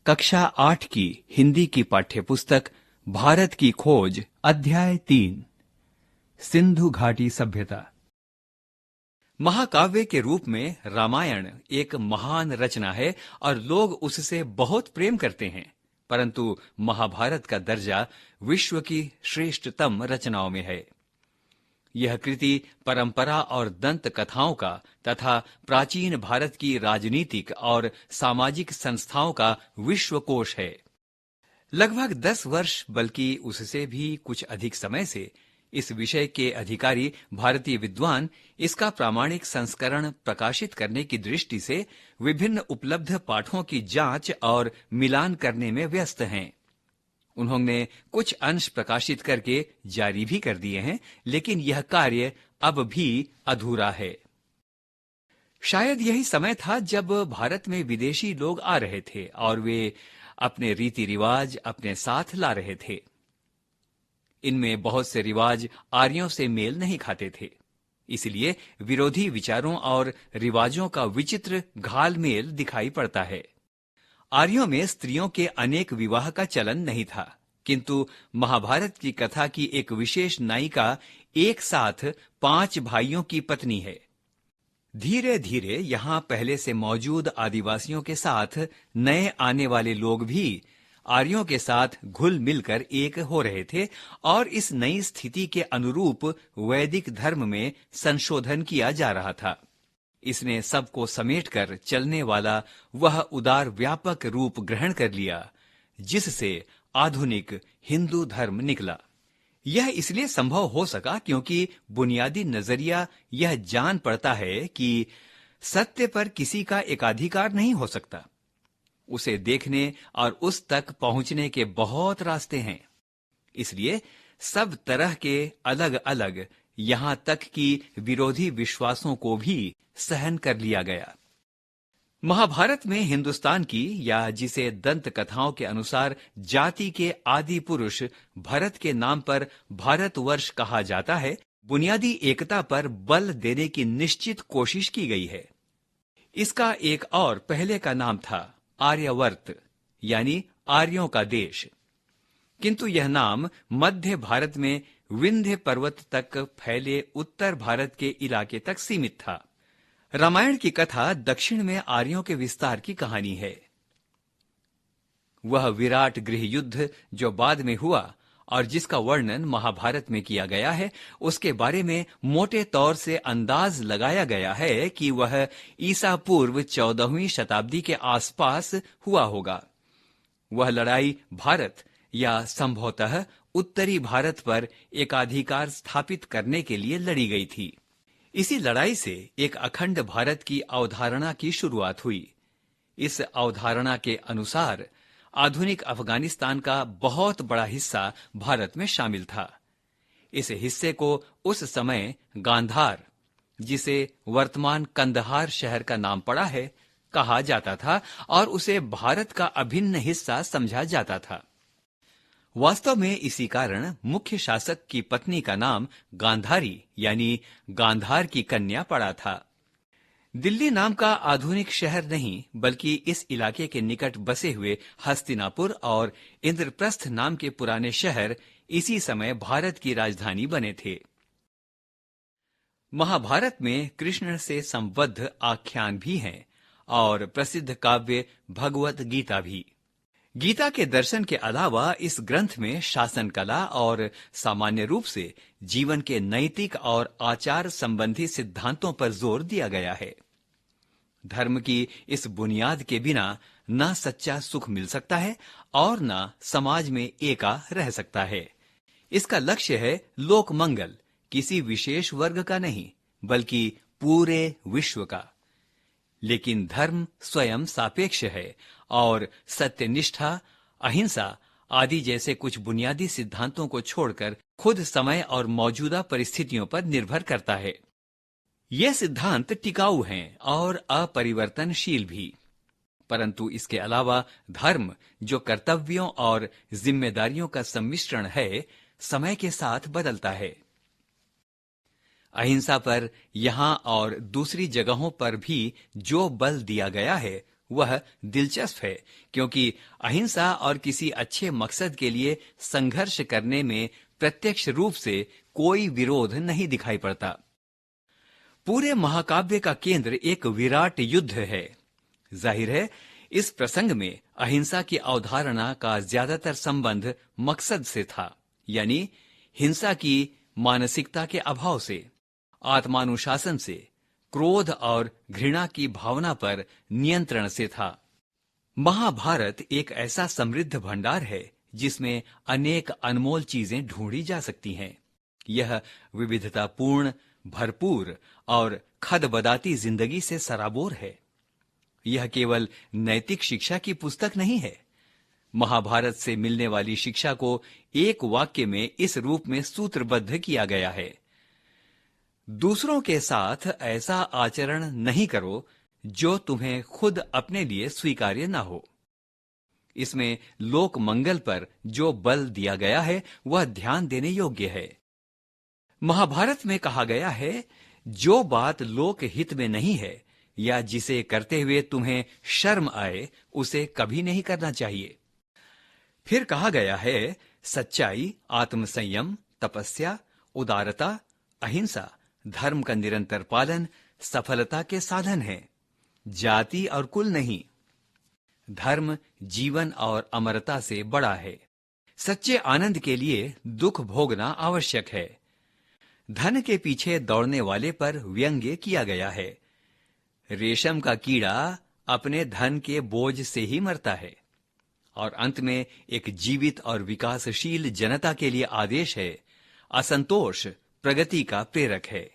कक्षा 8 की हिंदी की पाठ्यपुस्तक भारत की खोज अध्याय 3 सिंधु घाटी सभ्यता। महाकाव्य के रूप में रामायण एक महान रचना है और लोग उससे बहुत प्रेम करते हैं, परंतु महाभारत का दर्जा विश्व की श्रेष्ठतम रचनाओं में है। यह कृति परंपरा और दंत कथाओं का तथा प्राचीन भारत की राजनीतिक और सामाजिक संस्थाओं का विश्वकोश है। लगभग 10 वर्ष बल्कि उससे भी कुछ अधिक समय से इस विषय के अधिकारी भारतीय विद्वान इसका प्रामाणिक संस्करण प्रकाशित करने की दृष्टि से विभिन्न उपलब्ध पाठों की जांच और मिलान करने में व्यस्त हैं। उन्होंने कुछ अंश प्रकाशित करके जारी भी कर दिए हैं, लेकिन यह कार्य अब भी अधूरा है। शायद यही समय था जब भारत में विदेशी लोग आ रहे थे और वे अपने रीति रिवाज अपने साथ ला रहे थे। इनमें बहुत से रिवाज आर्यों से मेल नहीं खाते थे, इसलिए विरोधी विचारों और रिवाजों का विचित्र घालमेल दिखाई पड़ता है। आर्यों में स्त्रियों के अनेक विवाह का चलन नहीं था, किंतु महाभारत की कथा की एक विशेष नायिका एक साथ 5 भाइयों की पत्नी है। धीरे धीरे यहाँ पहले से मौजूद आदिवासियों के साथ नए आने वाले लोग भी आर्यों के साथ घुल मिलकर एक हो रहे थे और इस नई स्थिति के अनुरूप वैदिक धर्म में संशोधन किया जा रहा था। इसने सबको समेटकर चलने वाला वह उदार व्यापक रूप ग्रहण कर लिया जिससे आधुनिक हिंदू धर्म निकला। यह इसलिए संभव हो सका क्योंकि बुनियादी नजरिया यह जान पड़ता है कि सत्य पर किसी का एकाधिकार नहीं हो सकता। उसे देखने और उस तक पहुंचने के बहुत रास्ते हैं। इसलिए सब तरह के अलग अलग, यहां तक कि विरोधी विश्वासों को भी सहन कर लिया गया। महाभारत में हिंदुस्तान की, या जिसे दंत कथाओं के अनुसार जाति के आदि पुरुष भरत के नाम पर भारतवर्ष कहा जाता है, बुनियादी एकता पर बल देने की निश्चित कोशिश की गई है। इसका एक और पहले का नाम था आर्यावर्त, यानी आर्यों का देश, किंतु यह नाम मध्य भारत में विंध्य पर्वत तक फैले उत्तर भारत के इलाके तक सीमित था। रामायण की कथा दक्षिण में आर्यों के विस्तार की कहानी है। वह विराट गृह युद्ध जो बाद में हुआ और जिसका वर्णन महाभारत में किया गया है, उसके बारे में मोटे तौर से अंदाज लगाया गया है कि वह ईसा पूर्व 14वीं शताब्दी के आसपास हुआ होगा। वह लड़ाई भारत या संभवतः उत्तरी भारत पर एकाधिकार स्थापित करने के लिए लड़ी गई थी। इसी लड़ाई से एक अखंड भारत की अवधारणा की शुरुआत हुई। इस अवधारणा के अनुसार आधुनिक अफगानिस्तान का बहुत बड़ा हिस्सा भारत में शामिल था। इस हिस्से को उस समय गांधार, जिसे वर्तमान कंदहार शहर का नाम पड़ा है, कहा जाता था और उसे भारत का अभिन्न हिस्सा समझा जाता था। वास्तव में इसी कारण मुख्य शासक की पत्नी का नाम गांधारी यानी गांधार की कन्या पड़ा था। दिल्ली नाम का आधुनिक शहर नहीं, बल्कि इस इलाके के निकट बसे हुए हस्तिनापुर और इंद्रप्रस्थ नाम के पुराने शहर इसी समय भारत की राजधानी बने थे। महाभारत में कृष्ण से संबद्ध आख्यान भी हैं और प्रसिद्ध काव्य भगवत गीता भी। गीता के दर्शन के अलावा इस ग्रंथ में शासन कला और सामान्य रूप से जीवन के नैतिक और आचार संबंधी सिद्धांतों पर जोर दिया गया है। धर्म की इस बुनियाद के बिना न सच्चा सुख मिल सकता है और न समाज में एका रह सकता है। इसका लक्ष्य है लोक मंगल, किसी विशेष वर्ग का नहीं बल्कि पूरे विश्व का। लेकिन धर्म स्वयं सापेक्ष है और सत्यनिष्ठा, अहिंसा आदि जैसे कुछ बुनियादी सिद्धांतों को छोड़कर खुद समय और मौजूदा परिस्थितियों पर निर्भर करता है। ये सिद्धांत टिकाऊ हैं और अपरिवर्तनशील भी, परंतु इसके अलावा धर्म, जो कर्तव्यों और जिम्मेदारियों का सम्मिश्रण है, समय के साथ बदलता है। अहिंसा पर यहां और दूसरी जगहों पर भी जो बल दिया गया है वह दिलचस्प है, क्योंकि अहिंसा और किसी अच्छे मकसद के लिए संघर्ष करने में प्रत्यक्ष रूप से कोई विरोध नहीं दिखाई पड़ता। पूरे महाकाव्य का केंद्र एक विराट युद्ध है। जाहिर है, इस प्रसंग में अहिंसा की अवधारणा का ज्यादातर संबंध मकसद से था, यानी हिंसा की मानसिकता के अभाव से, आत्मानुशासन से, क्रोध और घृणा की भावना पर नियंत्रण से था। महाभारत एक ऐसा समृद्ध भंडार है जिसमें अनेक अनमोल चीजें ढूंढी जा सकती हैं। यह विविधतापूर्ण, भरपूर और खदबदाती जिंदगी से सराबोर है। यह केवल नैतिक शिक्षा की पुस्तक नहीं है। महाभारत से मिलने वाली शिक्षा को एक वाक्य में इस रूप में सूत्रबद्ध किया गया है: दूसरों के साथ ऐसा आचरण नहीं करो जो तुम्हें खुद अपने लिए स्वीकार्य न हो। इसमें लोक मंगल पर जो बल दिया गया है वह ध्यान देने योग्य है। महाभारत में कहा गया है, जो बात लोक हित में नहीं है या जिसे करते हुए तुम्हें शर्म आए, उसे कभी नहीं करना चाहिए। फिर कहा गया है, सच्चाई, आत्मसंयम, तपस्या, उदारता, अहिंसा, धर्म का निरंतर पालन सफलता के साधन हैं, जाति और कुल नहीं। धर्म जीवन और अमरता से बड़ा है। सच्चे आनंद के लिए दुख भोगना आवश्यक है। धन के पीछे दौड़ने वाले पर व्यंग्य किया गया है। रेशम का कीड़ा अपने धन के बोझ से ही मरता है। और अंत में एक जीवित और विकासशील जनता के लिए आदेश है, असंतोष प्रगति का प्रेरक है।